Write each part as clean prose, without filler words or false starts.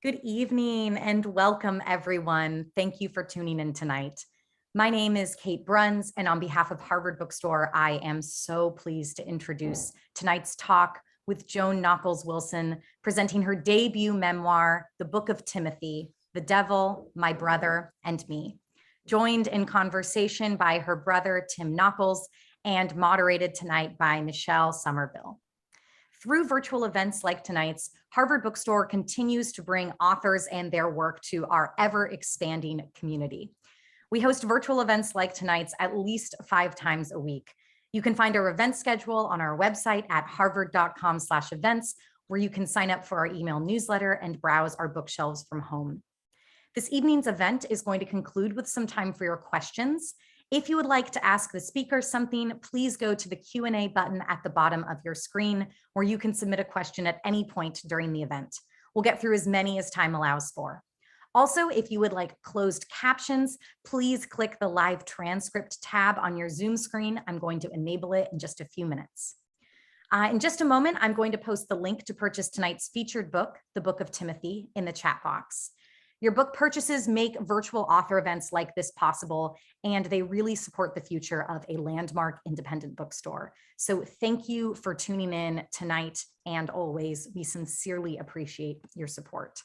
Good evening and welcome, everyone. Thank you for tuning in tonight. My name is Kate Bruns, and on behalf of Harvard Bookstore, I am so pleased to introduce tonight's talk with JOAN NOCKELS WILSON, presenting her debut memoir, The Book of Timothy, The Devil, My Brother, and Me, joined in conversation by her brother, Tim Nockels, and moderated tonight by Michele Somerville. Through virtual events like tonight's, Harvard Bookstore continues to bring authors and their work to our ever-expanding community. We host virtual events like tonight's at least 5 times a week. You can find our event schedule on our website at harvard.com/events, where you can sign up for our email newsletter and browse our bookshelves from home. This evening's event is going to conclude with some time for your questions. If you would like to ask the speakers something, please go to the Q&A button at the bottom of your screen, where you can submit a question at any point during the event. We'll get through as many as time allows for. Also, if you would like closed captions, please click the live transcript tab on your Zoom screen. I'm going to enable it in just a few minutes. In just a moment, I'm going to post the link to purchase tonight's featured book, The Book of Timothy, in the chat box. Your book purchases make virtual author events like this possible, and they really support the future of a landmark independent bookstore. So thank you for tuning in tonight, and always, we sincerely appreciate your support.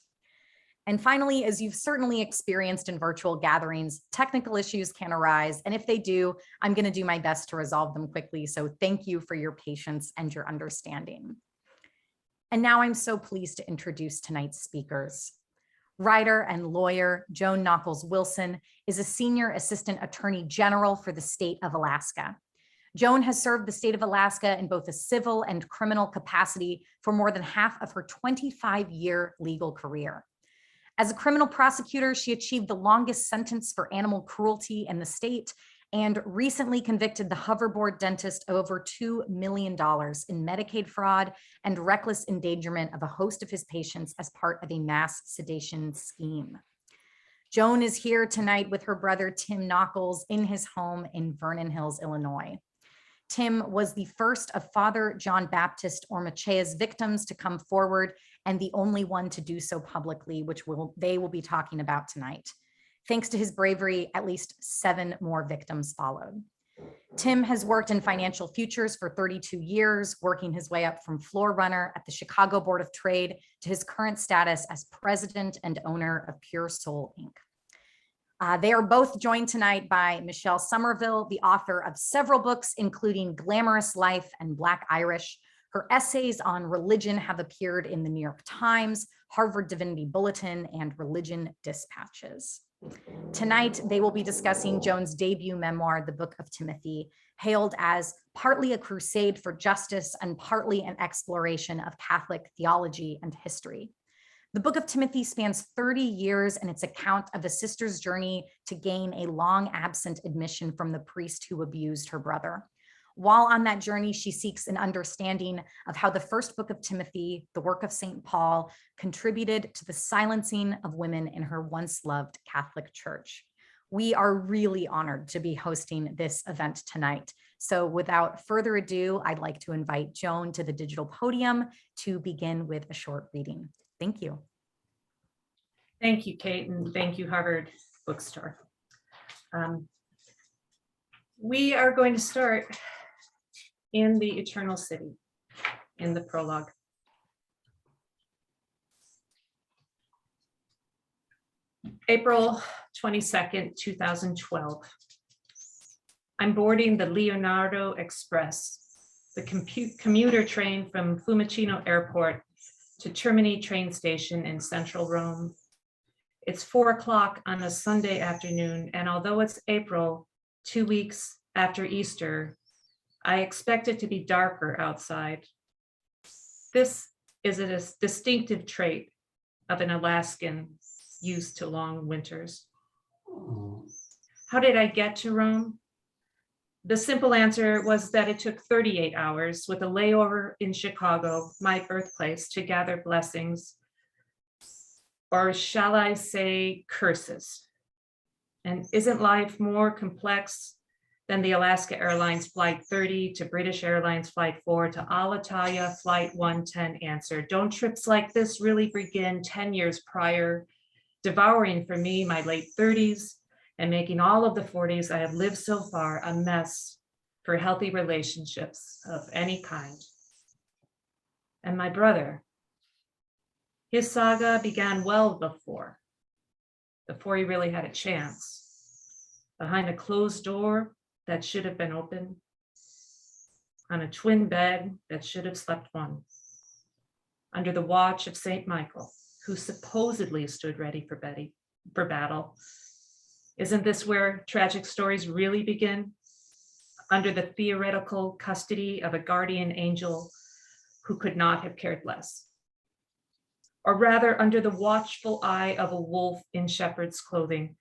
And finally, as you've certainly experienced in virtual gatherings, technical issues can arise, and if they do, I'm going to do my best to resolve them quickly. So thank you for your patience and your understanding. And now I'm so pleased to introduce tonight's speakers. Writer and lawyer JOAN NOCKELS WILSON is a senior assistant attorney general for the state of Alaska. JOAN has served the state of Alaska in both a civil and criminal capacity for more than half of her 25-year legal career. As a criminal prosecutor, she achieved the longest sentence for animal cruelty in the state and recently convicted the hoverboard dentist of over $2 million in Medicaid fraud and reckless endangerment of a host of his patients as part of a mass sedation scheme. JOAN is here tonight with her brother, Tim Nockels, in his home in Vernon Hills, Illinois. Tim was the first of Father John Baptist Ormachea's victims to come forward and the only one to do so publicly, which they will be talking about tonight. Thanks to his bravery, at least 7 more victims followed. Tim has worked in financial futures for 32 years, working his way up from floor runner at the Chicago Board of Trade to his current status as president and owner of Pure Soul, Inc. They are both joined tonight by Michele Somerville, the author of several books, including Glamorous Life and Black Irish. Her essays on religion have appeared in the New York Times, Harvard Divinity Bulletin, and Religion Dispatches. Tonight, they will be discussing JOAN's debut memoir, The Book of Timothy, hailed as partly a crusade for justice and partly an exploration of Catholic theology and history. The Book of Timothy spans 30 years in its account of a sister's journey to gain a long-absent admission from the priest who abused her brother. While on that journey, she seeks an understanding of how the first book of Timothy, the work of St. Paul, contributed to the silencing of women in her once loved Catholic Church. We are really honored to be hosting this event tonight. So without further ado, I'd like to invite JOAN to the digital podium to begin with a short reading. Thank you. Thank you, Kate, and thank you, Harvard Bookstore. We are going to start in the Eternal City, in the prologue. April 22nd, 2012. I'm boarding the Leonardo Express, the commuter train from Fiumicino Airport to Termini train station in central Rome. It's 4 o'clock on a Sunday afternoon, and although it's April, 2 weeks after Easter, I expect it to be darker outside. This is a distinctive trait of an Alaskan used to long winters. How did I get to Rome? The simple answer was that it took 38 hours with a layover in Chicago, my birthplace, to gather blessings, or shall I say curses. And isn't life more complex then the Alaska Airlines Flight 30 to British Airlines Flight 4 to Alitalia Flight 110 answered. Don't trips like this really begin 10 years prior, devouring for me my late 30s and making all of the 40s I have lived so far a mess for healthy relationships of any kind. And my brother, his saga began well before he really had a chance, behind a closed door that should have been open, on a twin bed that should have slept one, under the watch of St. Michael, who supposedly stood ready for battle. Isn't this where tragic stories really begin? Under the theoretical custody of a guardian angel who could not have cared less. Or rather, under the watchful eye of a wolf in shepherd's clothing,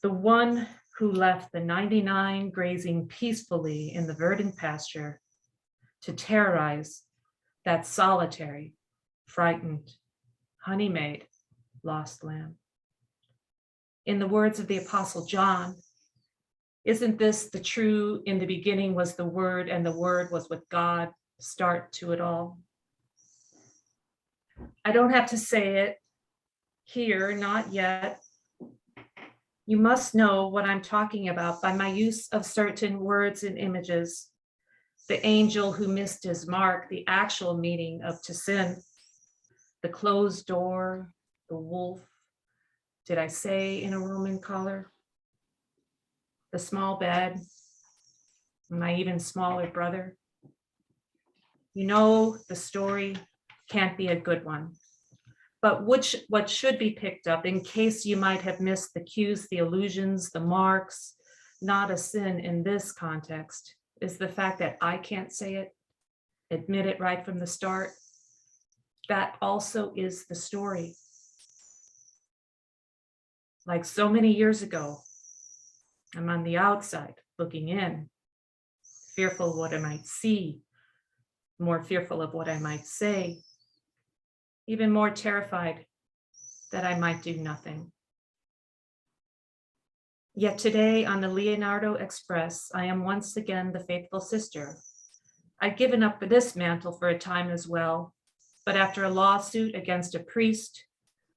the one who left the 99 grazing peacefully in the verdant pasture to terrorize that solitary, frightened, honey-made, lost lamb. In the words of the Apostle John, isn't this the true, in the beginning was the Word, and the Word was with God, start to it all? I don't have to say it here, not yet. You must know what I'm talking about by my use of certain words and images. The angel who missed his mark, the actual meaning of to sin, the closed door, the wolf. Did I say in a Roman collar? The small bed, my even smaller brother. You know, the story can't be a good one. But what should be picked up, in case you might have missed the cues, the allusions, the marks, not a sin in this context, is the fact that I can't say it, admit it right from the start. That also is the story. Like so many years ago, I'm on the outside looking in, fearful of what I might see, more fearful of what I might say, even more terrified that I might do nothing. Yet today on the Leonardo Express, I am once again the faithful sister. I'd given up for this mantle for a time as well, but after a lawsuit against a priest,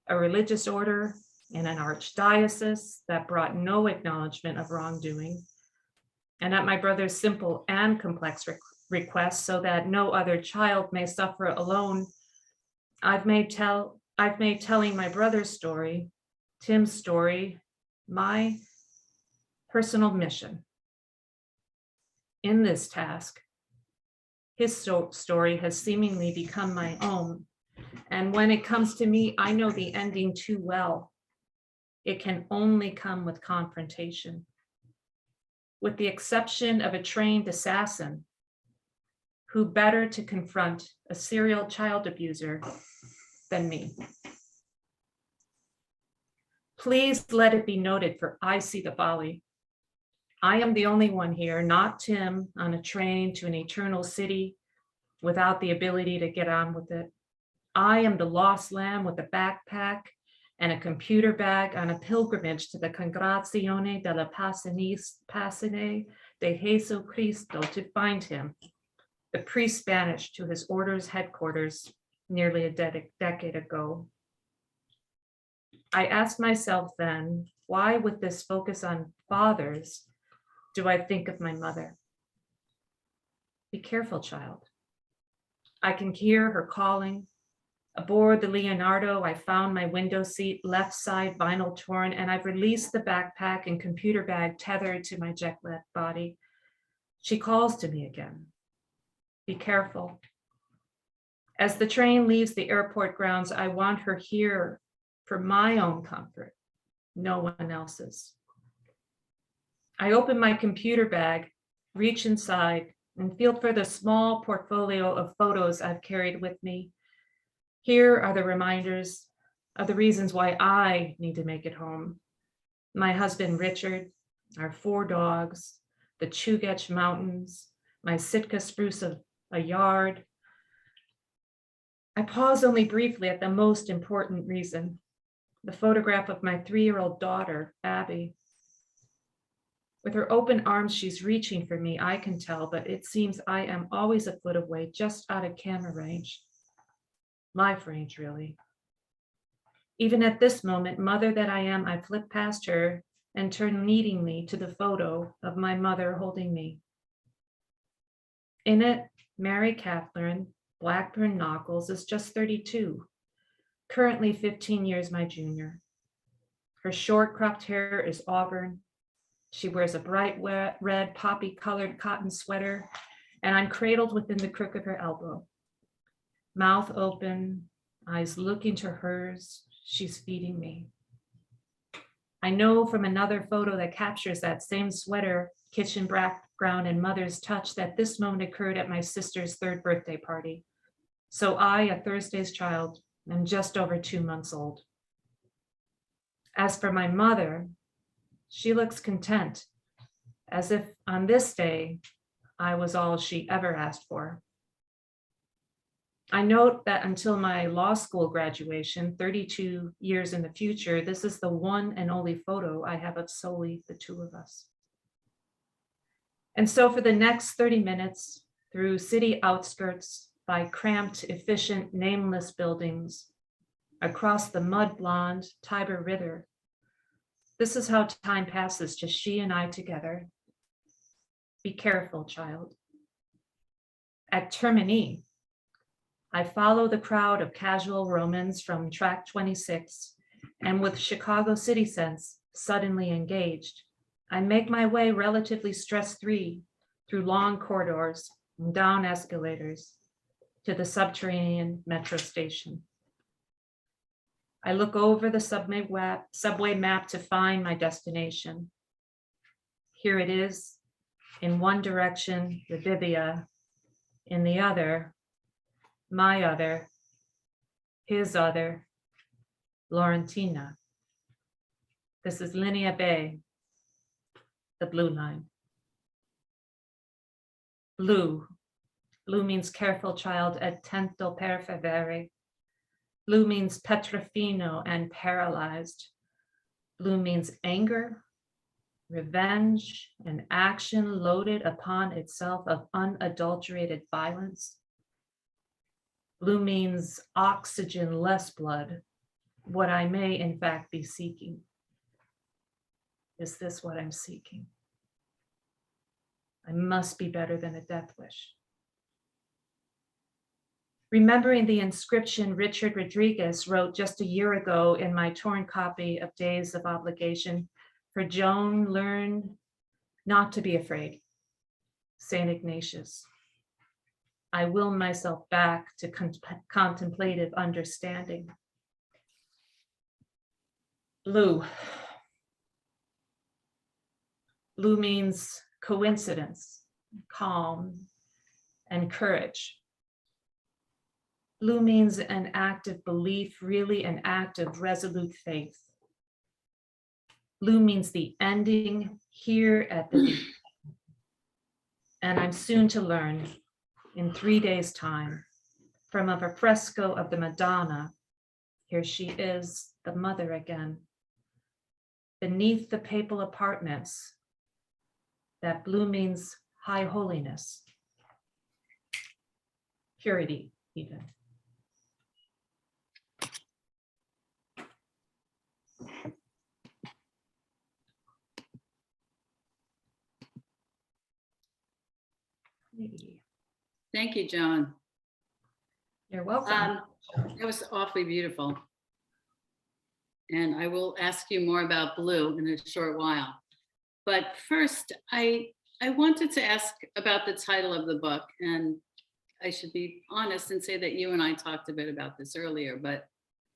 a religious order, and an archdiocese that brought no acknowledgement of wrongdoing, and at my brother's simple and complex request so that no other child may suffer alone, I've made telling my brother's story, Tim's story, my personal mission. In this task, his story has seemingly become my own. And when it comes to me, I know the ending too well. It can only come with confrontation. With the exception of a trained assassin, who better to confront a serial child abuser than me. Please let it be noted, for I see the folly. I am the only one here, not Tim, on a train to an eternal city without the ability to get on with it. I am the lost lamb with a backpack and a computer bag on a pilgrimage to the Congregazione della Passione de Jesu Cristo to find him, the priest banished to his order's headquarters nearly a decade ago. I asked myself then, why with this focus on fathers do I think of my mother? Be careful, child. I can hear her calling. Aboard the Leonardo, I found my window seat, left side vinyl torn, and I've released the backpack and computer bag tethered to my jet-lag body. She calls to me again. Be careful. As the train leaves the airport grounds, I want her here for my own comfort, no one else's. I open my computer bag, reach inside, and feel for the small portfolio of photos I've carried with me. Here are the reminders of the reasons why I need to make it home. My husband, Richard, our 4 dogs, the Chugach Mountains, my Sitka spruce of a yard. I pause only briefly at the most important reason, the photograph of my 3-year-old daughter, Abby. With her open arms, she's reaching for me, I can tell, but it seems I am always a foot away, just out of camera range. Life range, really. Even at this moment, mother that I am, I flip past her and turn needingly to the photo of my mother holding me. In it, Mary Catherine Blackburn Nockels is just 32, currently 15 years my junior. Her short cropped hair is auburn. She wears a bright red poppy-colored cotton sweater, and I'm cradled within the crook of her elbow. Mouth open, eyes looking to hers, she's feeding me. I know from another photo that captures that same sweater, kitchen background, and mother's touch that this moment occurred at my sister's 3rd birthday party. So I, a Thursday's child, am just over 2 months old. As for my mother, she looks content, as if on this day, I was all she ever asked for. I note that until my law school graduation, 32 years in the future, this is the one and only photo I have of solely the two of us. And so for the next 30 minutes, through city outskirts, by cramped, efficient, nameless buildings, across the mud-blonde Tiber River, this is how time passes, just she and I together. Be careful, child. At Termini, I follow the crowd of casual Romans from track 26, and with Chicago city sense suddenly engaged, I make my way relatively stress-free through long corridors and down escalators to the subterranean metro station. I look over the subway map to find my destination. Here it is. In one direction, the Vivia. In the other, my other, his other, Laurentina. This is Linea Bay, the blue line. Blue. Blue means careful, child, attento per favere. Blue means petrofino and paralyzed. Blue means anger, revenge, and action loaded upon itself of unadulterated violence. Blue means oxygen-less blood, what I may in fact be seeking. Is this what I'm seeking? I must be better than a death wish. Remembering the inscription Richard Rodriguez wrote just a year ago in my torn copy of Days of Obligation, for Joan learned not to be afraid, St. Ignatius. I will myself back to contemplative understanding. Blue. Blue means coincidence, calm, and courage. Blue means an act of belief, really an act of resolute faith. Blue means the ending here at the beginning. And I'm soon to learn, in 3 days' time, from a fresco of the Madonna, here she is, the mother again, beneath the papal apartments, that blue means high holiness, purity even. Thank you, Joan. You're welcome. That was awfully beautiful. And I will ask you more about blue in a short while. But first, I wanted to ask about the title of the book. And I should be honest and say that you and I talked a bit about this earlier, but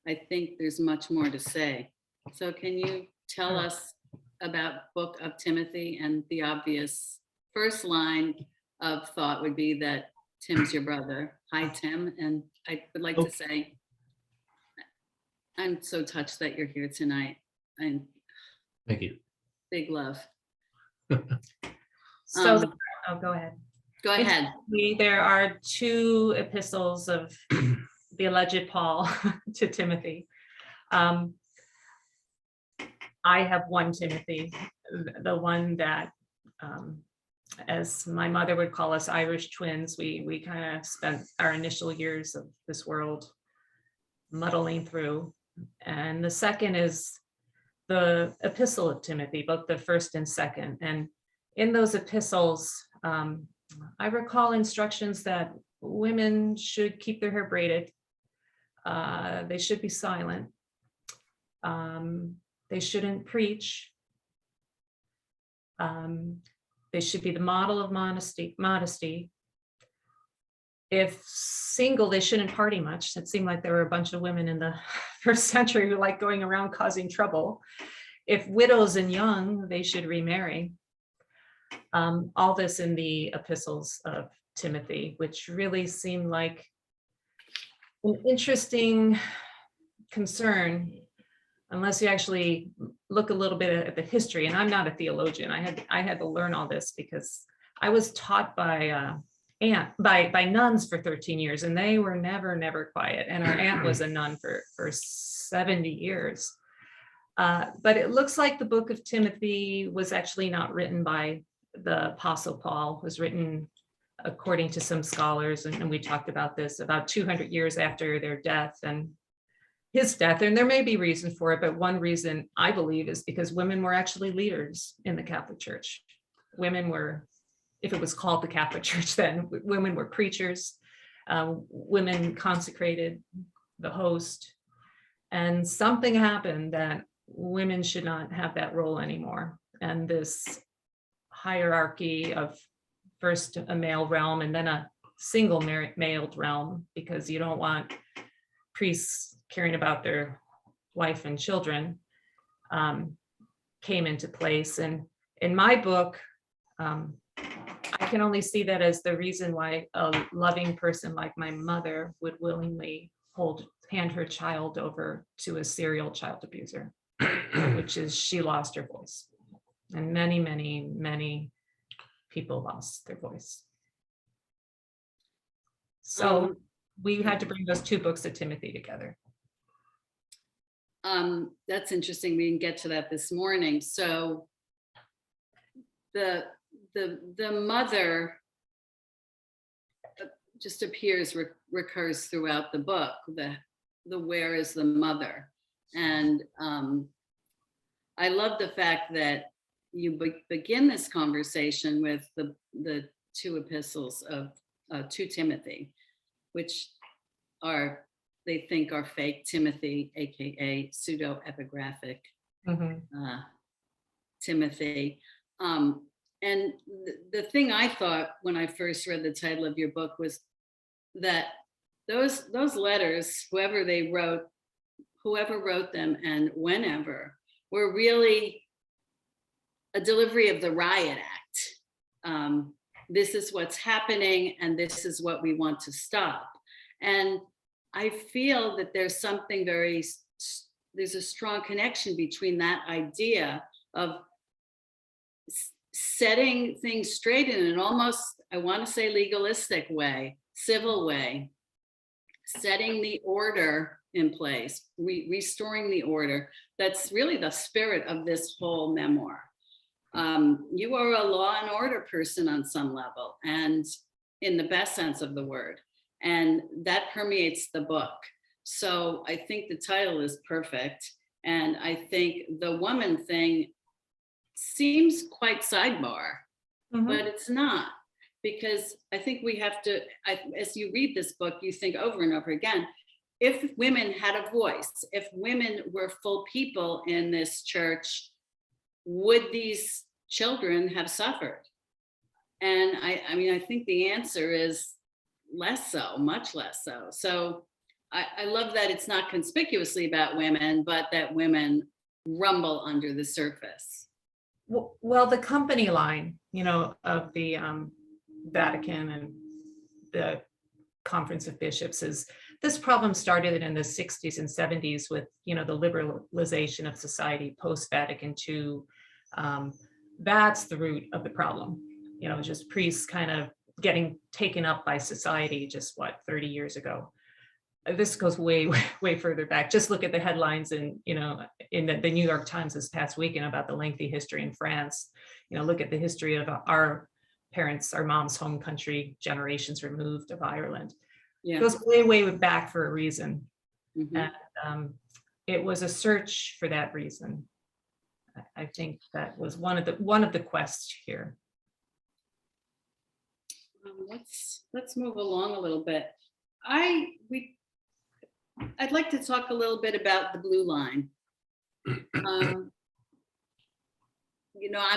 I think there's much more to say. So can you tell us about Book of Timothy? And the obvious first line of thought would be that Tim's your brother. Hi, Tim. And I would like to say, I'm so touched that you're here tonight. And Thank you. big love. So, go ahead. Go ahead. There are 2 epistles of the alleged Paul to Timothy. I have one Timothy, the one that as my mother would call us, Irish twins. We kind of spent our initial years of this world muddling through. And the second is the Epistle of Timothy, both the first and second. And in those epistles, I recall instructions that women should keep their hair braided. They should be silent. They shouldn't preach. They should be the model of modesty. If single, they shouldn't party much. It seemed like there were a bunch of women in the first century who liked going around causing trouble. If widows and young, they should remarry. All this in the epistles of Timothy, which really seemed like an interesting concern, unless you actually look a little bit at the history. And I'm not a theologian. I had to learn all this because I was taught by nuns for 13 years, and they were never quiet. And our aunt was a nun for 70 years. But it looks like the book of Timothy was actually not written by the Apostle Paul. It was written, according to some scholars, and we talked about this, about 200 years after their death and his death. And there may be reason for it, but one reason I believe is because women were actually leaders in the Catholic Church. Women were, if it was called the Catholic Church then, women were preachers. Women consecrated the host. And something happened that women should not have that role anymore. And this hierarchy of first a male realm and then a single male realm, because you don't want priests caring about their wife and children, came into place. And in my book, I can only see that as the reason why a loving person like my mother would willingly hand her child over to a serial child abuser, which is she lost her voice. And many people lost their voice. So we had to bring those two books of Timothy together. That's interesting. We can get to that this morning. So the mother just recurs throughout the book. The where is the mother? And I love the fact that you begin this conversation with the two epistles of to Timothy, which they think are fake Timothy, aka pseudo-epigraphic Timothy. And the thing I thought when I first read the title of your book was that those letters, whoever wrote them and whenever, were really a delivery of the riot act. This is what's happening and this is what we want to stop. And I feel that there's a strong connection between that idea of setting things straight in an almost, I want to say, legalistic way, civil way, setting the order in place, restoring the order. That's really the spirit of this whole memoir. You are a law and order person on some level, and in the best sense of the word, and that permeates the book. So I think the title is perfect, and I think the woman thing seems quite sidebar, but it's not, because I think we have to, as you read this book, you think over and over again, if women had a voice, if women were full people in this church, would these children have suffered? And I think the answer is less so, much less so. So I love that it's not conspicuously about women, but that women rumble under the surface. Well, the company line, of the Vatican and the Conference of Bishops is, this problem started in the 60s and 70s with, the liberalization of society post-Vatican II. That's the root of the problem, just priests kind of getting taken up by society just 30 years ago. This goes way further back. Just look at the headlines in the New York Times this past weekend about the lengthy history in France. look at the history of our parents, our mom's home country, generations removed of Ireland. Yeah. It goes way, way back for a reason. Mhm. And it was a search for that reason. I think that was one of the quests here. Let's move along a little bit. I'd like to talk a little bit about the blue line. I'm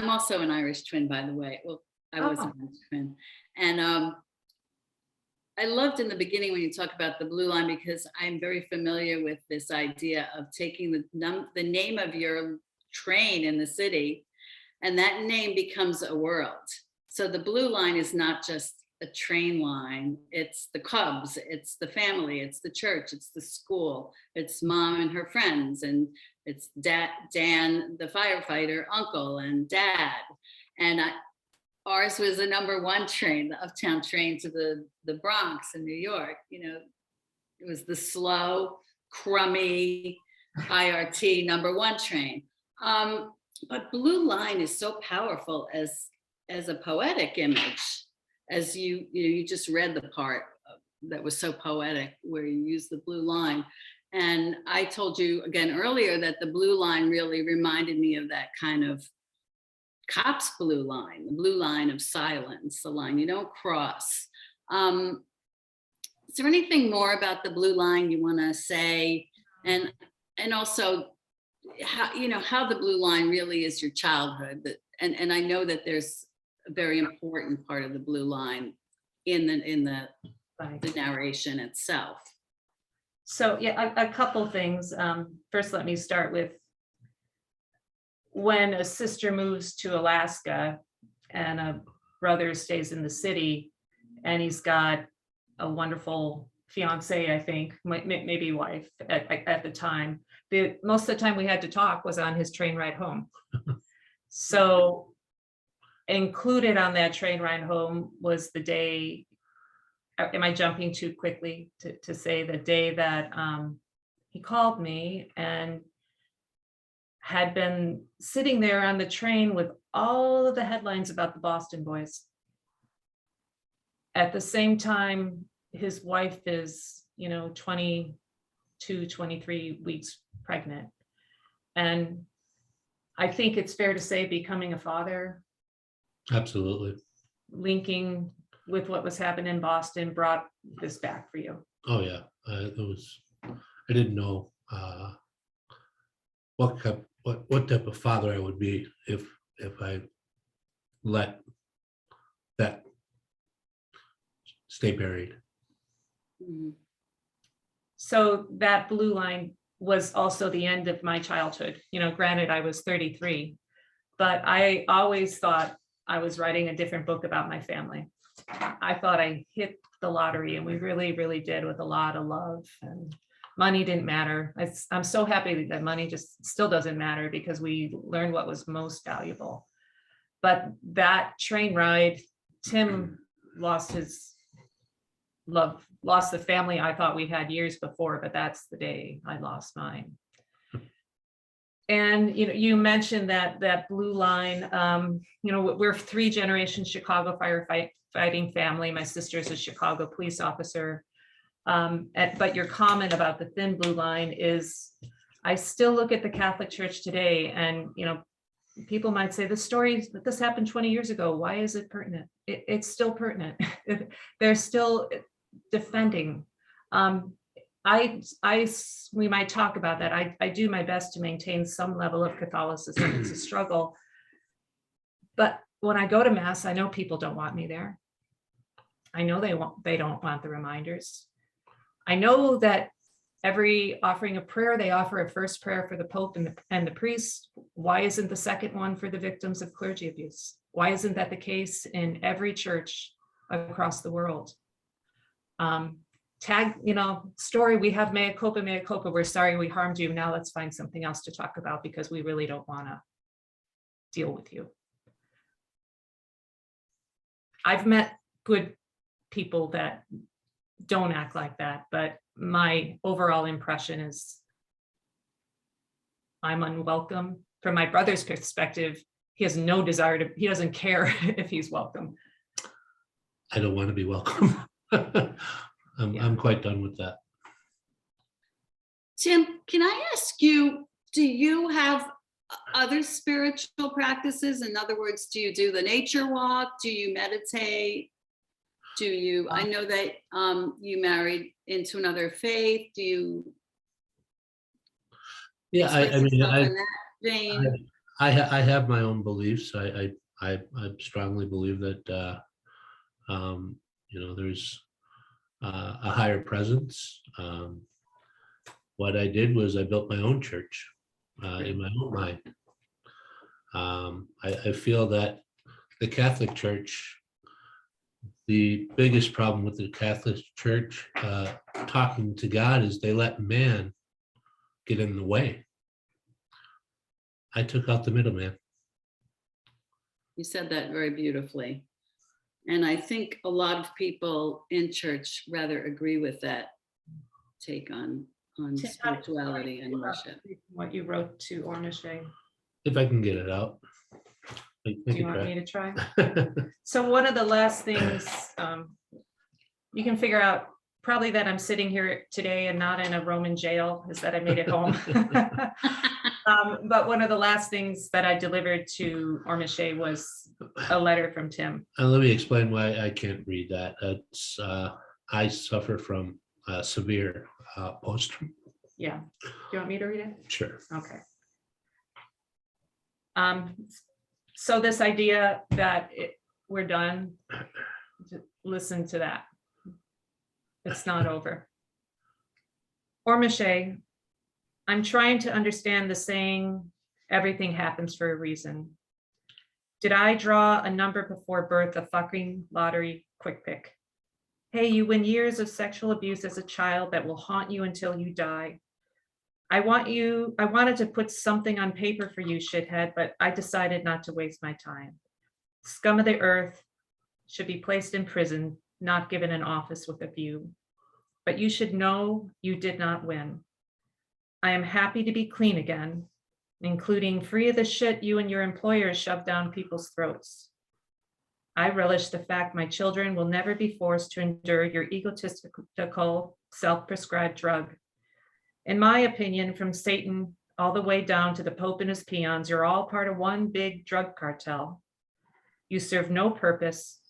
also an Irish twin, by the way. Well, I was an Irish twin. And I loved in the beginning when you talk about the blue line, because I'm very familiar with this idea of taking the name of your train in the city, and that name becomes a world. So the blue line is not just a train line, it's the Cubs, it's the family, it's the church, it's the school, it's mom and her friends, and it's Dan, the firefighter, uncle, and dad. And ours was the #1 train, the uptown train to the Bronx in New York. It was the slow, crummy IRT #1 train. But blue line is so powerful as a poetic image, as you just read the part that was so poetic where you use the blue line. And I told you again earlier that the blue line really reminded me of that kind of cop's blue line, the blue line of silence, the line you don't cross. Is there anything more about the blue line you want to say? And also how the blue line really is your childhood. And I know that there's a very important part of the blue line in the narration itself. So yeah, a couple things. First, let me start with when a sister moves to Alaska and a brother stays in the city, and he's got a wonderful fiance, I think, maybe wife at the time. Most of the time we had to talk was on his train ride home. So included on that train ride home was the day, am I jumping too quickly to say the day that he called me and had been sitting there on the train with all of the headlines about the Boston boys. At the same time, his wife is, 22, 23 weeks pregnant. And I think it's fair to say becoming a father, Absolutely. linking with what was happening in Boston, brought this back for you. Oh yeah, I didn't know what type of father I would be if I let that stay buried. Mhm. So that blue line was also the end of my childhood. Granted, I was 33, but I always thought I was writing a different book about my family. I thought I hit the lottery, and we really, really did, with a lot of love, and money didn't matter. I'm so happy that money just still doesn't matter, because we learned what was most valuable. But that train ride, Tim lost his love, lost the family I thought we had years before, but that's the day I lost mine. And you mentioned that blue line. We're 3-generation Chicago firefighting family. My sister's a Chicago police officer. But your comment about the thin blue line is, I still look at the Catholic Church today, and people might say the story that this happened 20 years ago, why is it pertinent? It's still pertinent. They're still defending. We might talk about that. I do my best to maintain some level of Catholicism. It's a struggle. But when I go to Mass, I know people don't want me there. I know they don't want the reminders. I know that every offering of prayer, they offer a first prayer for the Pope and the priest. Why isn't the second one for the victims of clergy abuse? Why isn't that the case in every church across the world? Story, we have mea culpa, we're sorry we harmed you. Now let's find something else to talk about, because we really don't want to deal with you. I've met good people that don't act like that, but my overall impression is I'm unwelcome. From my brother's perspective, he has no desire to, he doesn't care if he's welcome. I don't want to be welcome. Yeah. I'm quite done with that. Tim, can I ask you, do you have other spiritual practices? In other words, do you do the nature walk? Do you meditate? Do you, I know that you married into another faith. Do you Yeah, I express mean, yourself in that vein? I have my own beliefs. I strongly believe that there's a higher presence. What I did was I built my own church in my own mind. I feel that the Catholic Church, the biggest problem with the Catholic Church talking to God is they let man get in the way. I took out the middleman. You said that very beautifully. And I think a lot of people in church rather agree with that take on spirituality and worship. What you wrote to Ormache. If I can get it out. I Do you want me to try? So one of the last things you can figure out probably that I'm sitting here today and not in a Roman jail is that I made it home. But one of the last things that I delivered to Ormache was a letter from Tim. And let me explain why I can't read that. It's I suffer from severe post. Yeah. Do you want me to read it? Sure. Okay. So this idea that we're done, listen to that. It's not over. Ormache, I'm trying to understand the saying, everything happens for a reason. Did I draw a number before birth, a fucking lottery quick pick? Hey, you win years of sexual abuse as a child that will haunt you until you die. I wanted to put something on paper for you, shithead, but I decided not to waste my time. Scum of the earth should be placed in prison, not given an office with a view. But you should know you did not win. I am happy to be clean again, including free of the shit you and your employers shove down people's throats. I relish the fact my children will never be forced to endure your egotistical, self-prescribed drug. In my opinion, from Satan all the way down to the Pope and his peons, you're all part of one big drug cartel. You serve no purpose.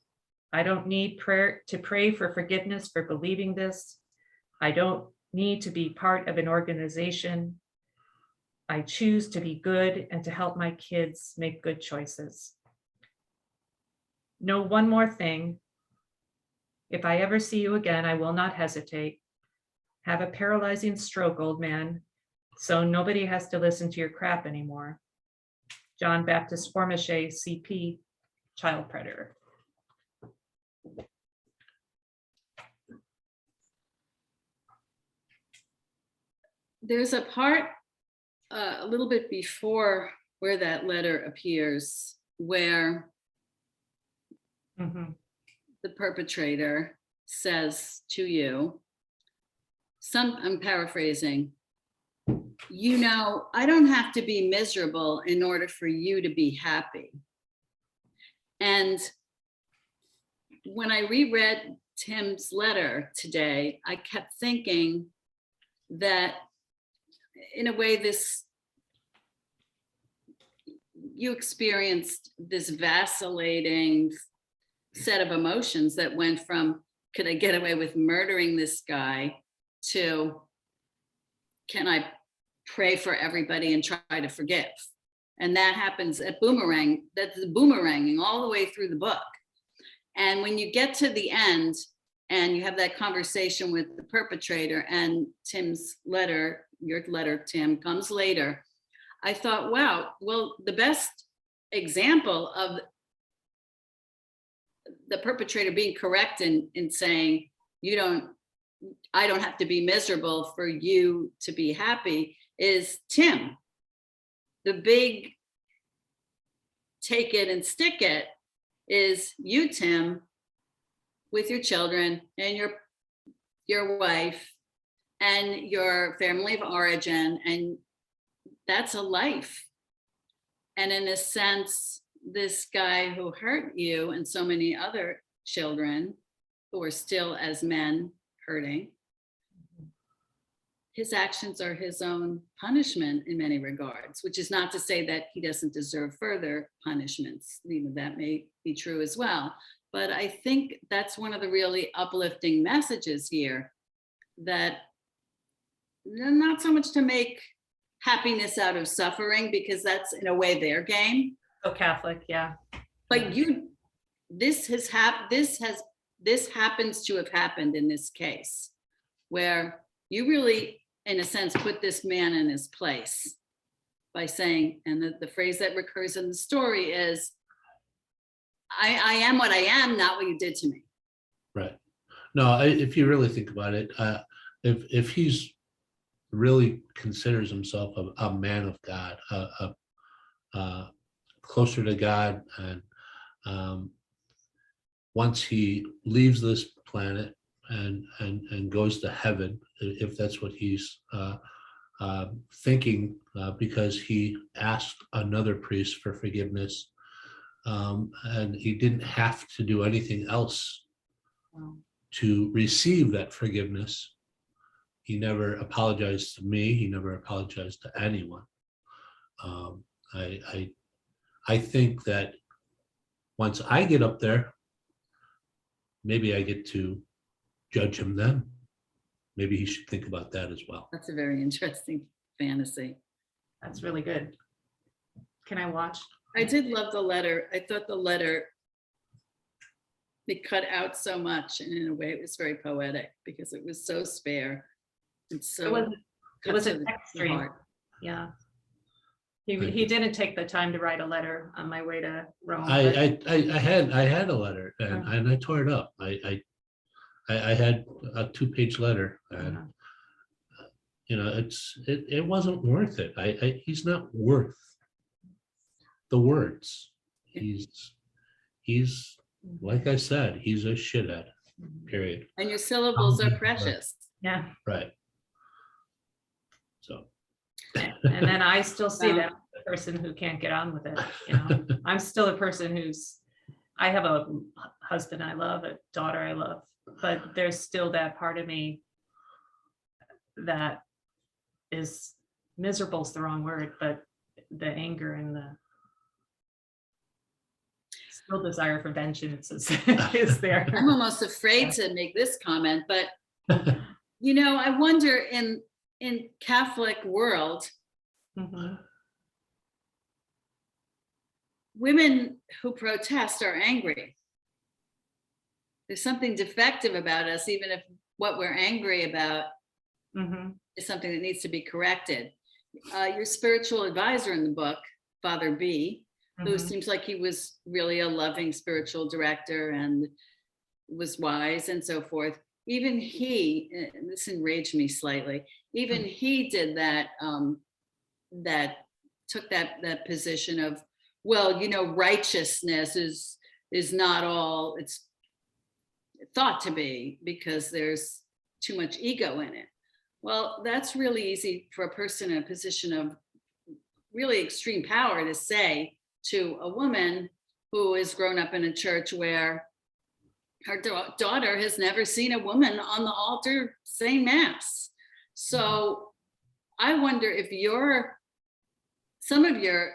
I don't need prayer to pray for forgiveness for believing this. I don't need to be part of an organization. I choose to be good and to help my kids make good choices. Know one more thing. If I ever see you again, I will not hesitate. Have a paralyzing stroke, old man, so nobody has to listen to your crap anymore. John Baptist Ormache, CP, child predator. There's a part a little bit before where that letter appears, where the perpetrator says to you, I'm paraphrasing, you know, I don't have to be miserable in order for you to be happy. And when I reread Tim's letter today, I kept thinking that in a way you experienced this vacillating set of emotions that went from, could I get away with murdering this guy, to can I pray for everybody and try to forgive? And that happens at boomerang, that's boomeranging all the way through the book. And when you get to the end and you have that conversation with the perpetrator and Tim's letter, your letter, Tim, comes later, I thought, wow, well, the best example of the perpetrator being correct in saying, I don't have to be miserable for you to be happy, is Tim. The big take it and stick it is you, Tim, with your children and your wife and your family of origin, and that's a life. And in a sense, this guy who hurt you and so many other children who are still as men hurting, his actions are his own punishment in many regards, which is not to say that he doesn't deserve further punishments. That may be true as well. But I think that's one of the really uplifting messages here, that not so much to make happiness out of suffering, because that's in a way their game. So Catholic, yeah. But this happens to have happened in this case, where you really, in a sense, put this man in his place by saying, and the phrase that recurs in the story is, I am what I am, not what you did to me. Right. No, if you really think about it, if he's really considers himself a man of God, closer to God, and once he leaves this planet and goes to heaven, if that's what he's thinking, because he asked another priest for forgiveness, and he didn't have to do anything else to receive that forgiveness. He never apologized to me. He never apologized to anyone. I think that once I get up there, maybe I get to judge him then. Maybe he should think about that as well. That's a very interesting fantasy. That's really good. Can I watch? I did love the letter. I thought the letter, it cut out so much, and in a way it was very poetic because it was so spare. And so It was a text stream. Yeah. He didn't take the time to write a letter on my way to Rome. I had a letter, and I tore it up. I had a 2-page letter, and it wasn't worth it. He's not worth the words. He's like I said, he's a shithead, period. And your syllables are precious. Yeah. Right. So. And then I still see that the person who can't get on with it. I'm still a person I have a husband I love, a daughter I love, but there's still that part of me that is miserable is the wrong word, but the anger and the still desire for vengeance is there. I'm almost afraid to make this comment, but I wonder in Catholic world, women who protest are angry. There's something defective about us, even if what we're angry about is something that needs to be corrected. Your spiritual advisor in the book, Father B, who seems like he was really a loving spiritual director and was wise and so forth. Even he, and this enraged me slightly, even he did that, took that position of, well, righteousness is not all it's thought to be, because there's too much ego in it. Well, that's really easy for a person in a position of really extreme power to say to a woman who has grown up in a church where her daughter has never seen a woman on the altar saying mass. So I wonder if some of your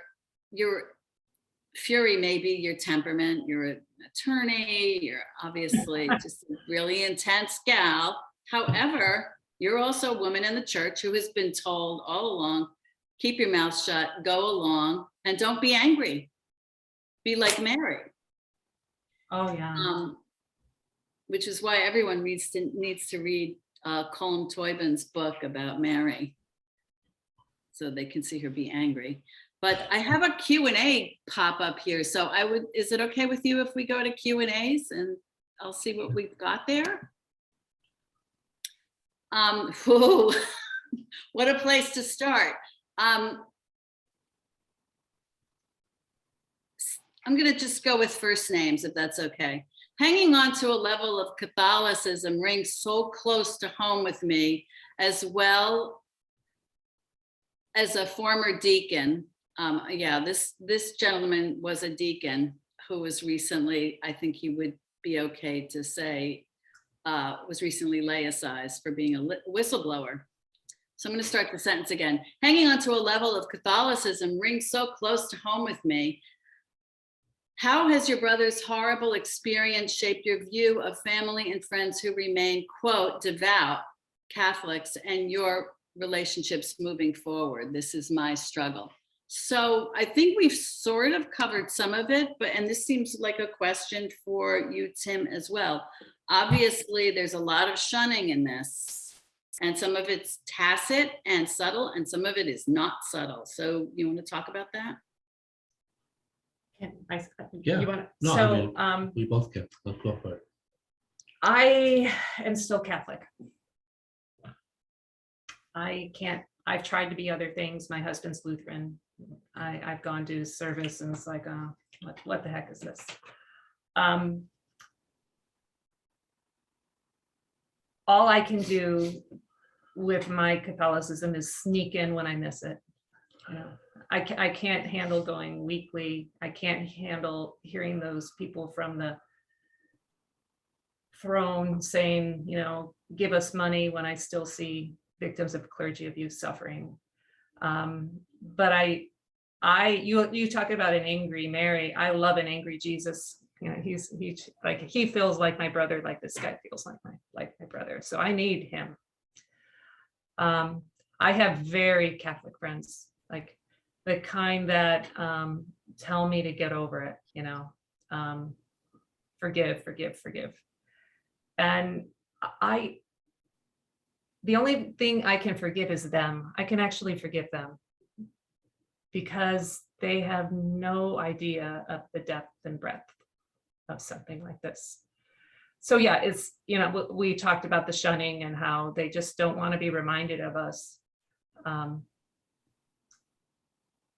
fury may be your temperament. You're an attorney, you're obviously just a really intense gal. However, you're also a woman in the church who has been told all along, keep your mouth shut, go along, and don't be angry. Be like Mary. Oh yeah. Which is why everyone needs to read Colm Toibin's book about Mary, so they can see her be angry. But I have a Q&A pop up here, so is it okay with you if we go to Q&As and I'll see what we've got there? What a place to start. I'm going to just go with first names, if that's okay. Hanging on to a level of Catholicism rings so close to home with me, as well as a former deacon Yeah, this gentleman was a deacon who was recently, I think he would be okay to say, was recently laicized for being a whistleblower. So I'm going to start the sentence again. Hanging on to a level of Catholicism rings so close to home with me. How has your brother's horrible experience shaped your view of family and friends who remain, quote, devout Catholics and your relationships moving forward? This is my struggle. So I think we've sort of covered some of it, and this seems like a question for you, Tim, as well. Obviously, there's a lot of shunning in this, and some of it's tacit and subtle, and some of it is not subtle. So you want to talk about that? Yeah. You want No, so I mean, we both can. Let's go for it. I am still Catholic. I've tried to be other things. My husband's Lutheran. I've gone to service and it's like, what the heck is this? All I can do with my Catholicism is sneak in when I miss it. You know, I can't handle going weekly. I can't handle hearing those people from the throne saying, you know, give us money when I still see victims of clergy abuse suffering. But you talk about an angry Mary. I love an angry Jesus. You know, he feels like my brother, like this guy feels like my brother. So I need him. I have very Catholic friends, like the kind that tell me to get over it, you know, forgive. And the only thing I can forgive is them. I can actually forgive them because they have no idea of the depth and breadth of something like this. So yeah, it's, you know, we talked about the shunning and how they just don't want to be reminded of us.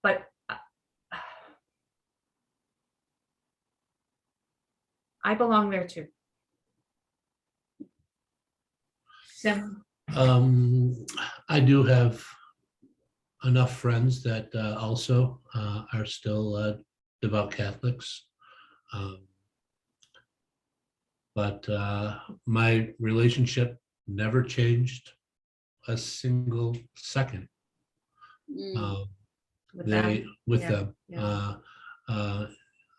But I belong there too. Tim? I do have enough friends that also are still devout Catholics. But my relationship never changed a single second With them. with Yeah, them. yeah.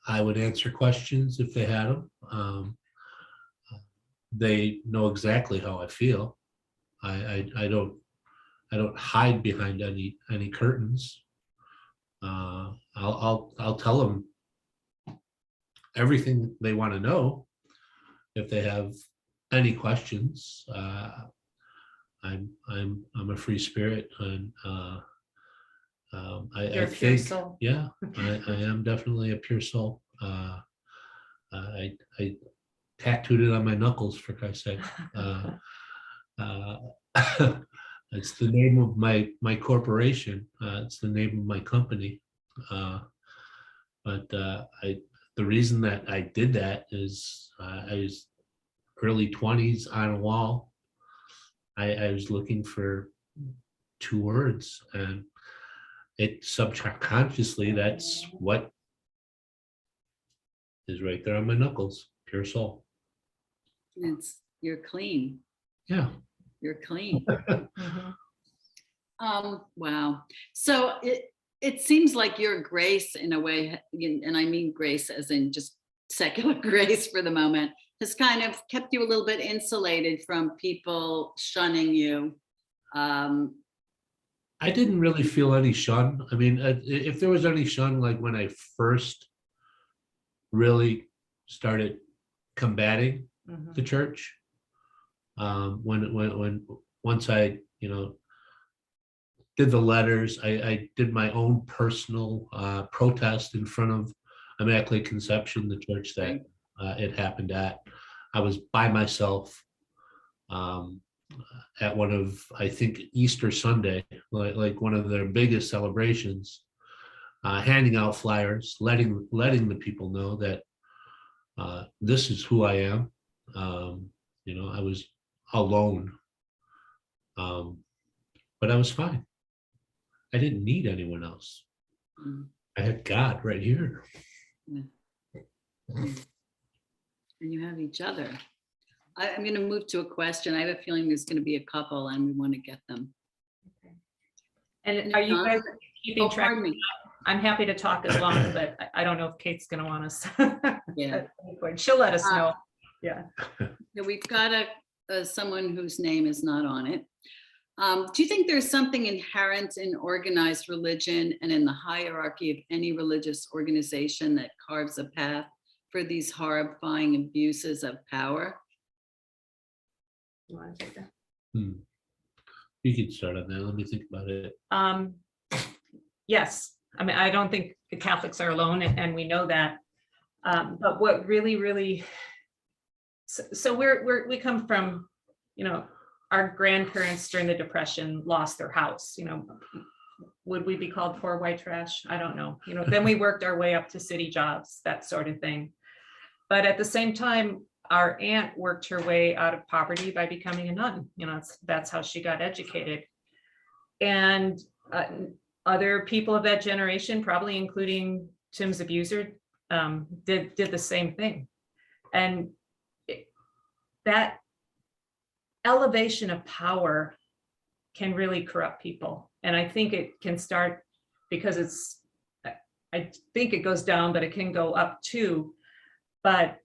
I would answer questions if they had them. They know exactly how I feel. I don't hide behind any curtains. I'll tell them everything they want to know. If they have any questions, I'm a free spirit, and You're I a pure think, soul. yeah, I am definitely a pure soul. I tattooed it on my knuckles, for Christ's sake. It's the name of my corporation. It's the name of my company. But the reason that I did that is I was early 20s on a wall. I was looking for 2 words, and it subconsciously, that's what is right there on my knuckles. Pure soul. You're clean. Yeah. You're clean. Mhm. Wow. So it seems like your grace, in a way, and I mean grace as in just secular grace for the moment, has kind of kept you a little bit insulated from people shunning you. I didn't really feel any shun. I mean, if there was any shun, like when I first really started combating Mhm. the church, when once I, you know, did the letters, I did my own personal protest in front of Immaculate Conception, the church that it happened at. I was by myself at one of, I think, Easter Sunday, like one of their biggest celebrations, handing out flyers, letting the people know that this is who I am. You know, I was alone, but I was fine. I didn't need anyone else. Mm. I had God right here. And you have each other. I'm going to move to a question. I have a feeling there's going to be a couple and we want to get them. And are you guys keeping Oh, track? pardon me. I'm happy to talk as long, but I don't know if Kate's going to want us. Yeah. She'll let us know. Yeah. Yeah, we've got someone whose name is not on it. Do you think there's something inherent in organized religion and in the hierarchy of any religious organization that carves a path for these horrifying abuses of power? You want to take that? You can start on that. Let me think about it. Yes, I mean, I don't think the Catholics are alone, and we know that. But what really, so we come from, our grandparents during the Depression lost their house. Would we be called poor white trash? I don't know. Then we worked our way up to city jobs, that sort of thing. But at the same time, our aunt worked her way out of poverty by becoming a nun. That's how she got educated. And other people of that generation, probably including Tim's abuser, did the same thing. And that elevation of power can really corrupt people. And I think it can start because I think it goes down, but it can go up too. But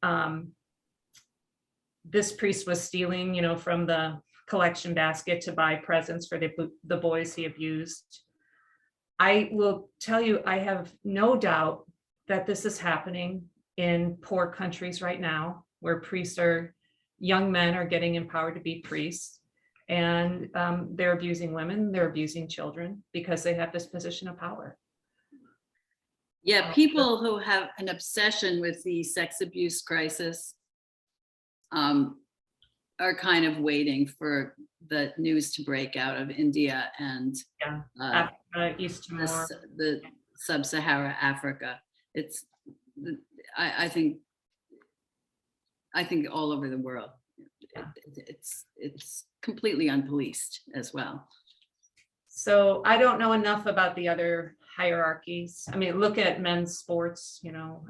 this priest was stealing, from the collection basket to buy presents for the boys he abused. I will tell you, I have no doubt that this is happening in poor countries right now, where young men are getting empowered to be priests, and they're abusing women, they're abusing children because they have this position of power. Yeah, people who have an obsession with the sex abuse crisis are kind of waiting for the news to break out of India and East Timor. the sub-Sahara Africa. I think all over the world, it's completely unpoliced as well. So I don't know enough about the other hierarchies. I mean, look at men's sports.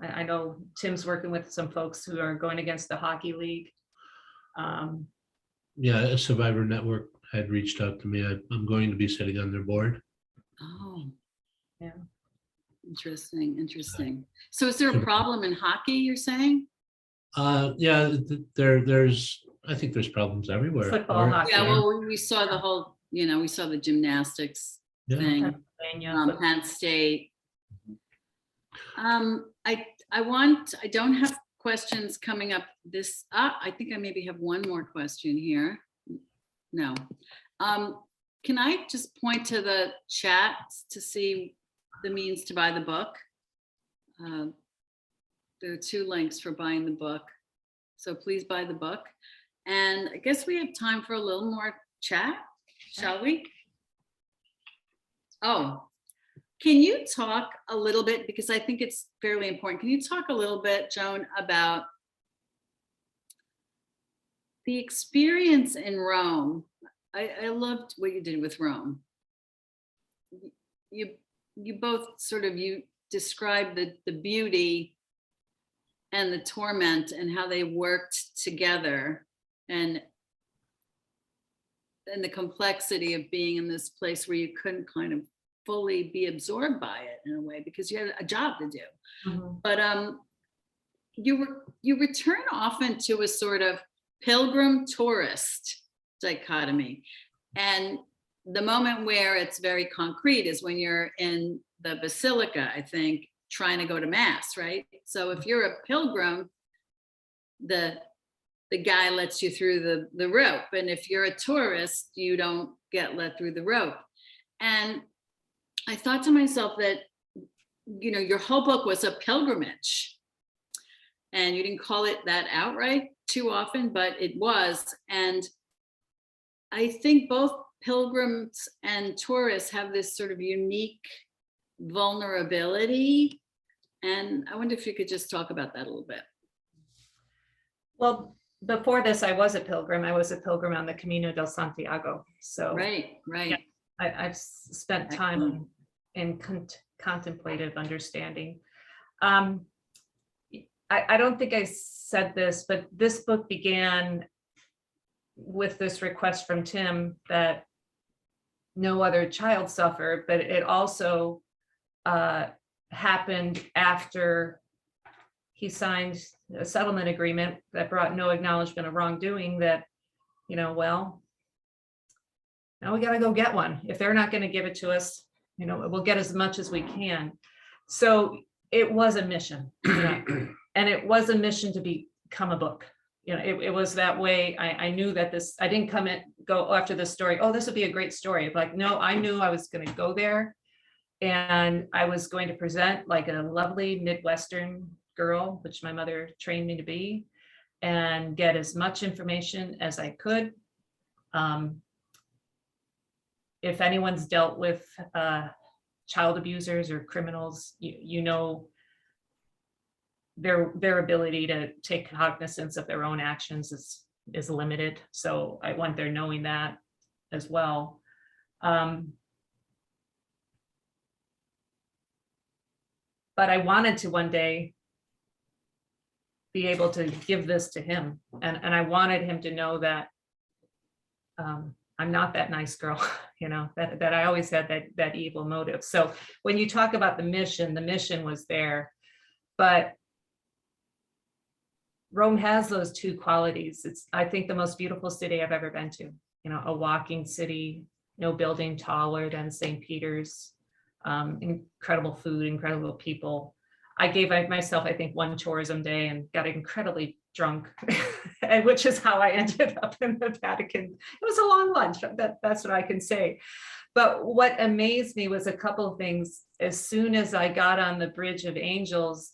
I know Tim's working with some folks who are going against the hockey league. Yeah, a Survivor Network had reached out to me. I'm going to be sitting on their board. Oh, yeah. Interesting. So is there a problem in hockey, you're saying? Yeah, I think there's problems everywhere. Football, hockey. Yeah, well, we saw the whole, we saw the gymnastics thing. Penn State. I don't have questions coming up I think I maybe have one more question here. No. Can I just point to the chat to see the means to buy the book? There are 2 links for buying the book. So please buy the book. And I guess we have time for a little more chat, shall we? Oh, can you talk a little bit, because I think it's fairly important. Can you talk a little bit, Joan, about the experience in Rome? I loved what you did with Rome. You both you described the beauty and the torment and how they worked together, and the complexity of being in this place where you couldn't kind of fully be absorbed by it in a way because you had a job to do. Mm-hmm. But you return often to a sort of pilgrim tourist dichotomy, and the moment where it's very concrete is when you're in the basilica, I think, trying to go to mass, right? So if you're a pilgrim, the guy lets you through the rope, and if you're a tourist, you don't get let through the rope. And I thought to myself that, your whole book was a pilgrimage, and you didn't call it that outright too often, but it was. And I think both pilgrims and tourists have this sort of unique vulnerability. And I wonder if you could just talk about that a little bit. Well, before this, I was a pilgrim. I was a pilgrim on the Camino del Santiago. So right. Yeah, I've spent time in contemplative understanding. I don't think I said this, but this book began with this request from Tim that no other child suffer, but it also happened after he signed a settlement agreement that brought no acknowledgement of wrongdoing, that, well, now we got to go get one. If they're not going to give it to us, we'll get as much as we can. So it was a mission, and it was a mission to become a book. It was that way. I knew that I didn't go after this story, oh, this would be a great story. Like, no, I knew I was going to go there, and I was going to present like a lovely Midwestern girl, which my mother trained me to be, and get as much information as I could. If anyone's dealt with child abusers or criminals, their ability to take cognizance of their own actions is limited. So I went there knowing that as well. But I wanted to one day be able to give this to him. And I wanted him to know that I'm not that nice girl, that I always had that evil motive. So when you talk about the mission was there, but Rome has those two qualities. It's, I think, the most beautiful city I've ever been to, a walking city, no building taller than St. Peter's, incredible food, incredible people. I gave myself, I think, one tourism day and got incredibly drunk, which is how I ended up in the Vatican. It was a long lunch, that's what I can say. But what amazed me was a couple of things. As soon as I got on the Bridge of Angels,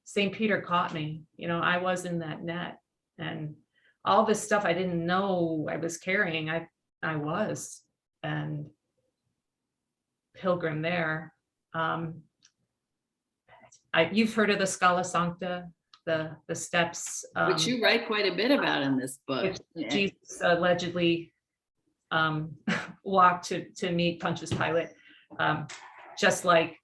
St. Peter caught me. I was in that net, and all this stuff I didn't know I was carrying, I was, and pilgrim there. You've heard of the Scala Sancta, the steps, which you write quite a bit about in this book. Which Jesus allegedly walked to meet Pontius Pilate, just like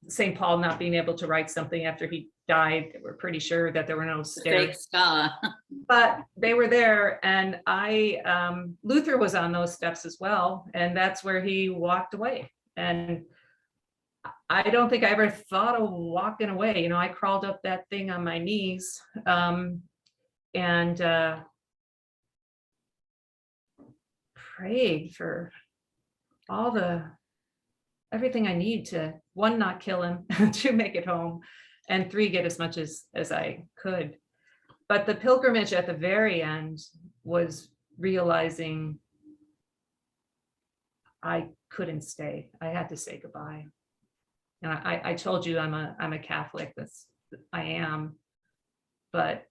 St. Paul not being able to write something after he died. We're pretty sure that there were no stairs. Fake Scala. But they were there, and Luther was on those steps as well, and that's where he walked away. And I don't think I ever thought of walking away. I crawled up that thing on my knees, and prayed for everything I need to, 1, not kill him, 2, make it home, and 3, get as much as I could. But the pilgrimage at the very end was realizing I couldn't stay. I had to say goodbye. And I told you I'm a Catholic. I am, but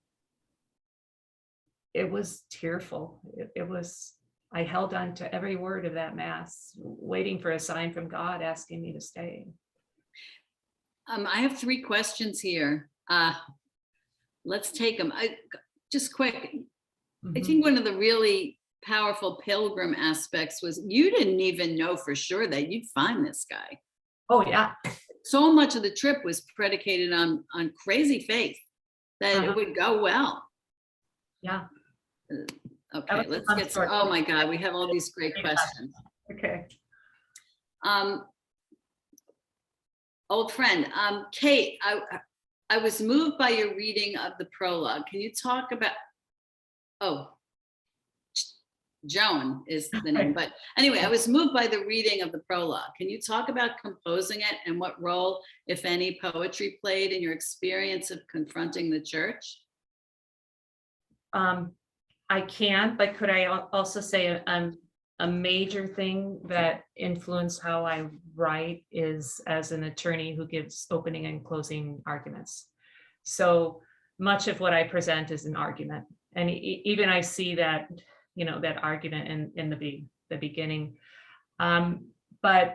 it was tearful. It was. I held on to every word of that mass, waiting for a sign from God asking me to stay. I have 3 questions here. Let's take them. Just quick. I think one of the really powerful pilgrim aspects was you didn't even know for sure that you'd find this guy. Oh, yeah. So much of the trip was predicated on crazy faith that it would go well. Yeah. Okay, let's get started. Oh my God, we have all these great questions. Okay. Old friend, Kate, I was moved by your reading of the prologue. Can you talk about, Joan is the name, but anyway, I was moved by the reading of the prologue. Can you talk about composing it and what role, if any, poetry played in your experience of confronting the church? I can, but could I also say a major thing that influenced how I write is as an attorney who gives opening and closing arguments. So much of what I present is an argument. And even I see that, that argument in the beginning. But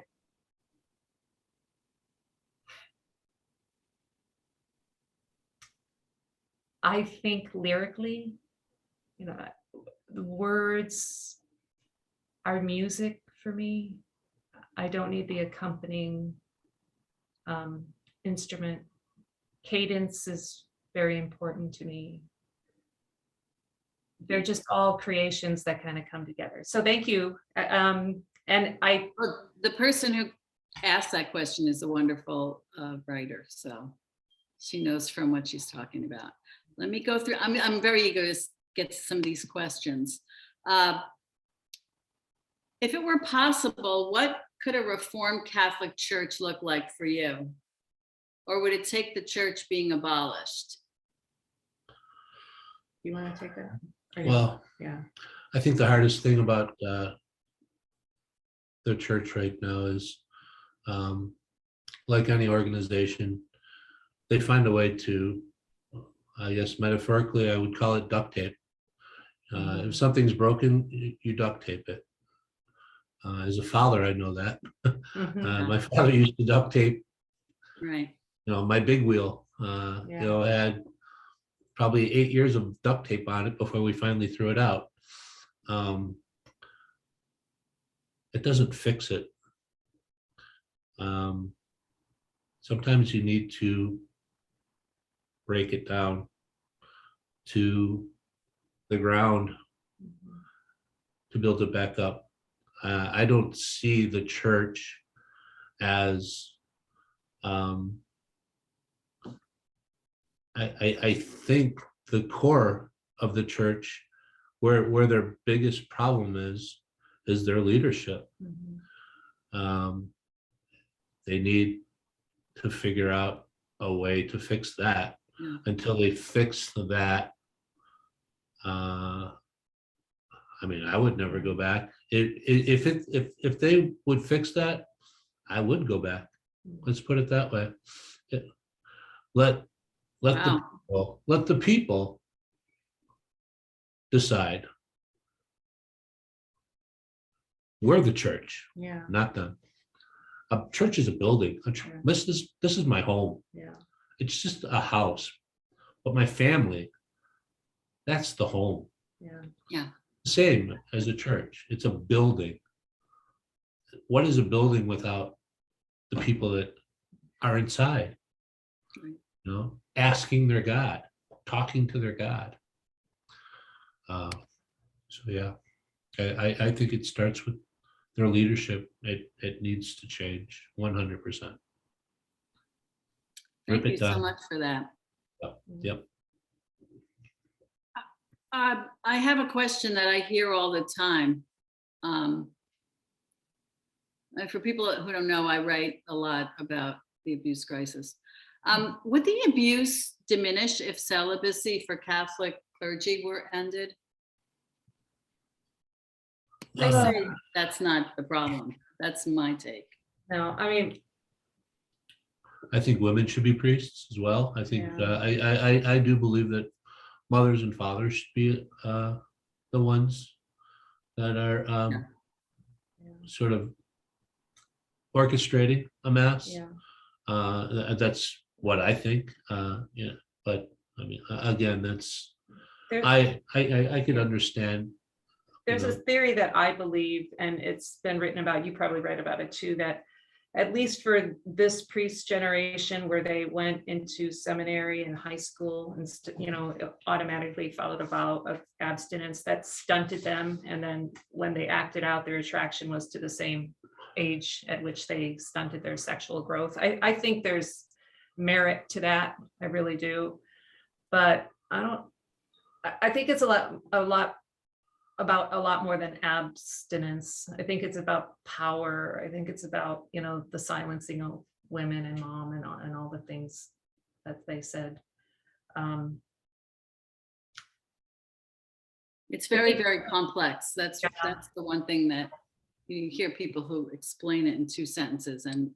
I think lyrically, the words are music for me. I don't need the accompanying instrument. Cadence is very important to me. They're just all creations that kind of come together. So thank you. And Well, the person who asked that question is a wonderful writer, so she knows from what she's talking about. Let me go through. I'm very eager to get to some of these questions. If it were possible, what could a Reformed Catholic Church look like for you? Or would it take the church being abolished? you want to take that? Well, Yeah. I think the hardest thing about the church right now is, like any organization, they find a way to, I guess metaphorically, I would call it duct tape. If something's broken, you duct tape it. As a father, I know that. My father used to duct tape, Right. my big wheel. Had probably 8 years of duct tape on it before we finally threw it out. It doesn't fix it. Sometimes you need to break it down to the ground to build it back up. I don't see the church as I think the core of the church, where their biggest problem is their leadership. They need to figure out a way to fix that. Until they fix that, I would never go back. If they would fix that, I would go back. Let's put it that way. Let the people decide. We're the church, not them. A church is a building. This is my home. It's just a house, but my family, that's the home. Same as a church. It's a building. What is a building without the people that are inside? Asking their God, talking to their God. I think it starts with their leadership. It needs to change 100%. Thank you so much for that. Yep. I have a question that I hear all the time. And for people who don't know, I write a lot about the abuse crisis. Would the abuse diminish if celibacy for Catholic clergy were ended? They say that's not the problem. That's my take. No, I think women should be priests as well. I think I do believe that mothers and fathers should be the ones that are sort of orchestrating a mass. That's what I think. But again, that's I could understand. There's a theory that I believe, and it's been written about, you probably read about it too, that at least for this priest generation where they went into seminary and high school and automatically followed a vow of abstinence, that stunted them. And then when they acted out, their attraction was to the same age at which they stunted their sexual growth. I think there's merit to that. I really do. But I think it's a lot about a lot more than abstinence. I think it's about power. I think it's about, the silencing of women and mom and all the things that they said. It's very, very complex. That's the one thing that you hear people who explain it in 2 sentences. And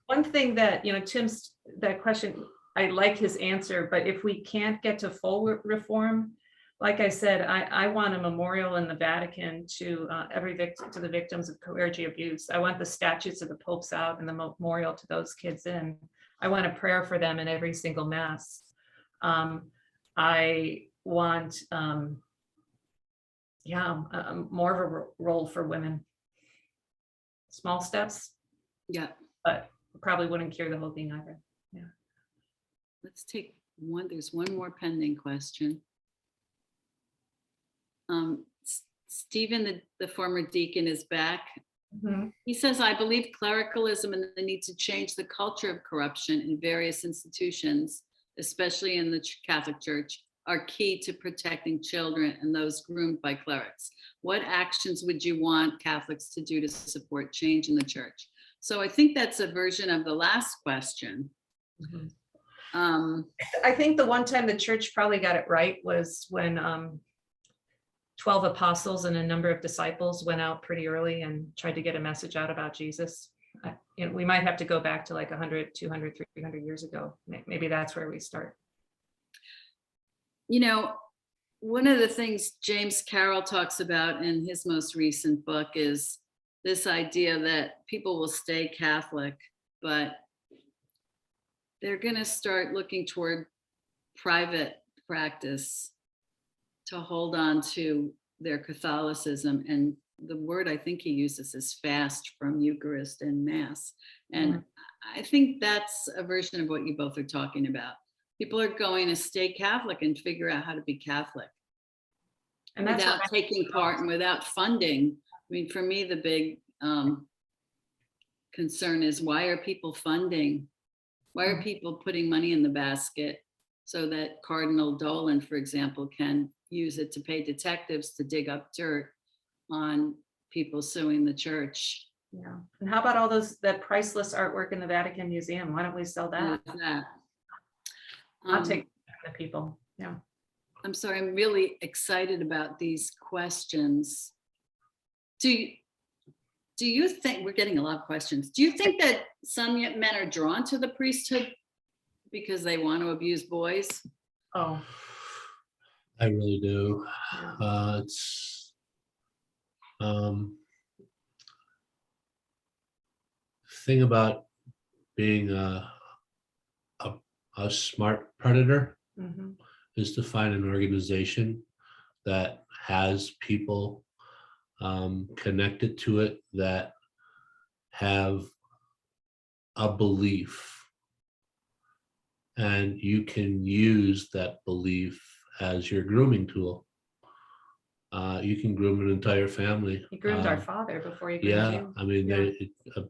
one thing that, Tim's, that question, I like his answer, but if we can't get to full reform, like I said, I want a memorial in the Vatican to the victims of clergy abuse. I want the statues of the popes out and the memorial to those kids in. I want a prayer for them in every single mass. I want, more of a role for women. small steps, Yeah, but probably wouldn't cure the whole thing either. let's take one. There's one more pending question. Stephen, the former deacon, is back. He says, I believe clericalism and the need to change the culture of corruption in various institutions, especially in the Catholic Church, are key to protecting children and those groomed by clerics. What actions would you want Catholics to do to support change in the church? So I think that's a version of the last question. I think the one time the church probably got it right was when 12 apostles and a number of disciples went out pretty early and tried to get a message out about Jesus. We might have to go back to like 100, 200, 300 years ago. Maybe that's where we start. You know, one of the things James Carroll talks about in his most recent book is this idea that people will stay Catholic, but they're going to start looking toward private practice to hold on to their Catholicism. And the word I think he uses is fast from Eucharist and Mass. And I think that's a version of what you both are talking about. People are going to stay Catholic and figure out how to be Catholic. And that's without taking part and without funding. I mean, for me, the big concern is, why are people funding? Why are people putting money in the basket so that Cardinal Dolan, for example, can use it to pay detectives to dig up dirt on people suing the church? Yeah. And how about all that priceless artwork in the Vatican Museum? Why don't we sell that? I'll take the people. Yeah. I'm sorry, I'm really excited about these questions. Do you think, we're getting a lot of questions. Do you think that some men are drawn to the priesthood because they want to abuse boys? Oh, I really do. yeah. It's thing about being a smart predator is to find an organization that has people connected to it that have a belief, and you can use that belief as your grooming tool. You can groom an entire family. You groomed our father before you groomed Yeah, you. I mean,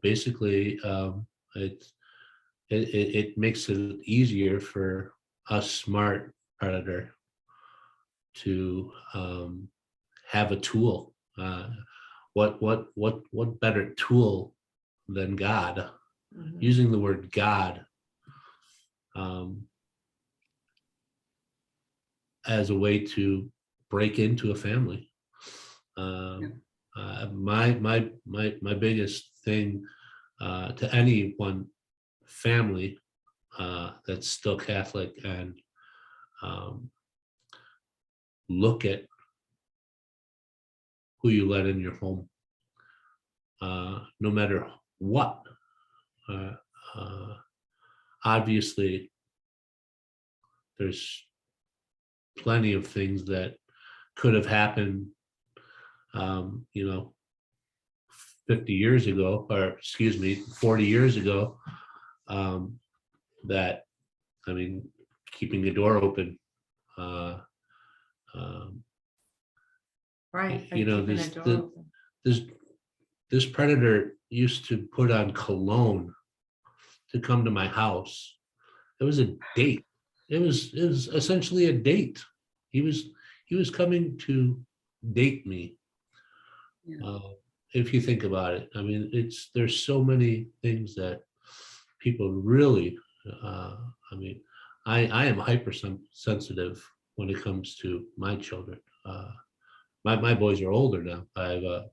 basically, it makes it easier for a smart predator to have a tool. What better tool than God? Using the word God as a way to break into a family. My biggest thing to any one family that's still Catholic, and look at who you let in your home, no matter what. Obviously, there's plenty of things that could have happened, 50 years ago, or excuse me, 40 years ago, that, I mean, keeping the door open, Right. this predator used to put on cologne to come to my house. It was a date. It was essentially a date. He was coming to date me. Yeah. If you think about it, I mean, there's so many things that people really, I mean, I am hypersensitive when it comes to my children. My boys are older now. I have a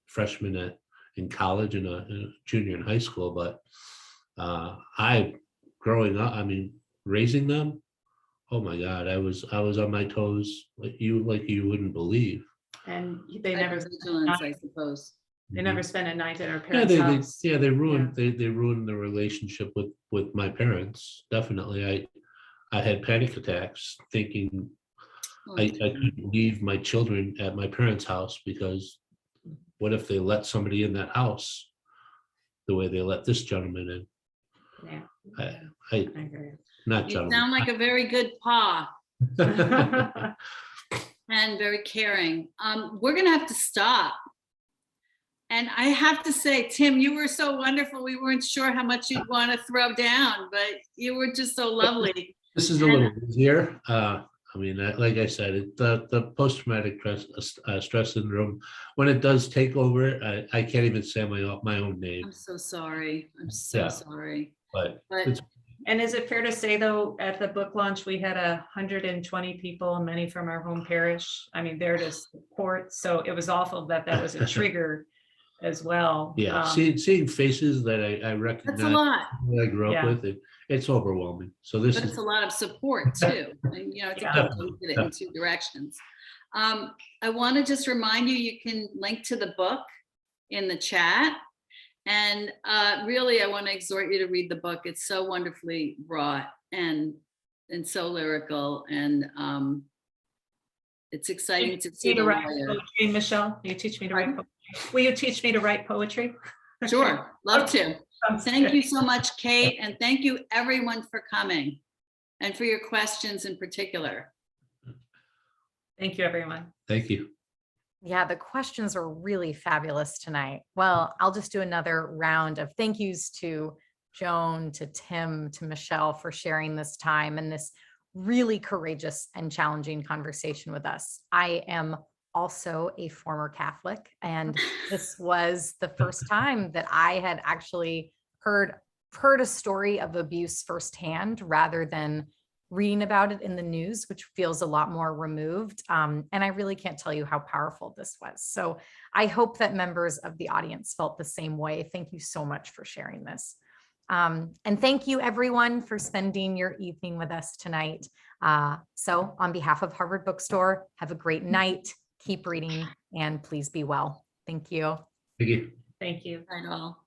freshman in college and a junior in high school, but growing up, I mean, raising them, oh my God, I was on my toes like you wouldn't believe. And they never, Vigilance, I suppose. they never spent a night at our parents' house. They ruined they ruined the relationship with my parents. Definitely. I had panic attacks thinking I couldn't leave my children at my parents' house, because what if they let somebody in that house? the way they let this gentleman in. Yeah. I I agree. not You gentleman. sound like a very good pa Yeah. and very caring. We're gonna have to stop. And I have to say, Tim, you were so wonderful. We weren't sure how much you'd want to throw down, but you were just so lovely. This is a little easier. I mean, like I said, the post-traumatic stress syndrome, when it does take over, I can't even say my own name. I'm so sorry. I'm so Yeah. sorry. But But it's, And is it fair to say, though, at the book launch, we had 120 people, many from our home parish, I mean, there to support. So it was awful that was a trigger as well. yeah, seeing faces that I recognize, that's a lot. that I grew up Yeah. with, it's overwhelming. So this But is it's a lot of support too. And, I think Yeah. you can get it in two directions. I want to just remind you, you can link to the book in the chat. And really, I want to exhort you to read the book. It's so wonderfully wrought and so lyrical. And it's exciting to see the write lawyer. poetry, Michelle? Will you teach me to write poetry? Will you teach me to write poetry? Sure, love to. Sounds Thank good. you so much, Kate. And thank you everyone for coming and for your questions in particular. Thank you, everyone. thank you. Yeah, the questions are really fabulous tonight. Well, I'll just do another round of thank yous to Joan, to Tim, to Michelle for sharing this time and this really courageous and challenging conversation with us. I am also a former Catholic, and this was the first time that I had actually heard a story of abuse firsthand rather than reading about it in the news, which feels a lot more removed. And I really can't tell you how powerful this was. So I hope that members of the audience felt the same way. Thank you so much for sharing this. And thank you everyone for spending your evening with us tonight. So on behalf of Harvard Bookstore, have a great night, keep reading, and please be well. Thank you. Thank you. Thank you. Right all.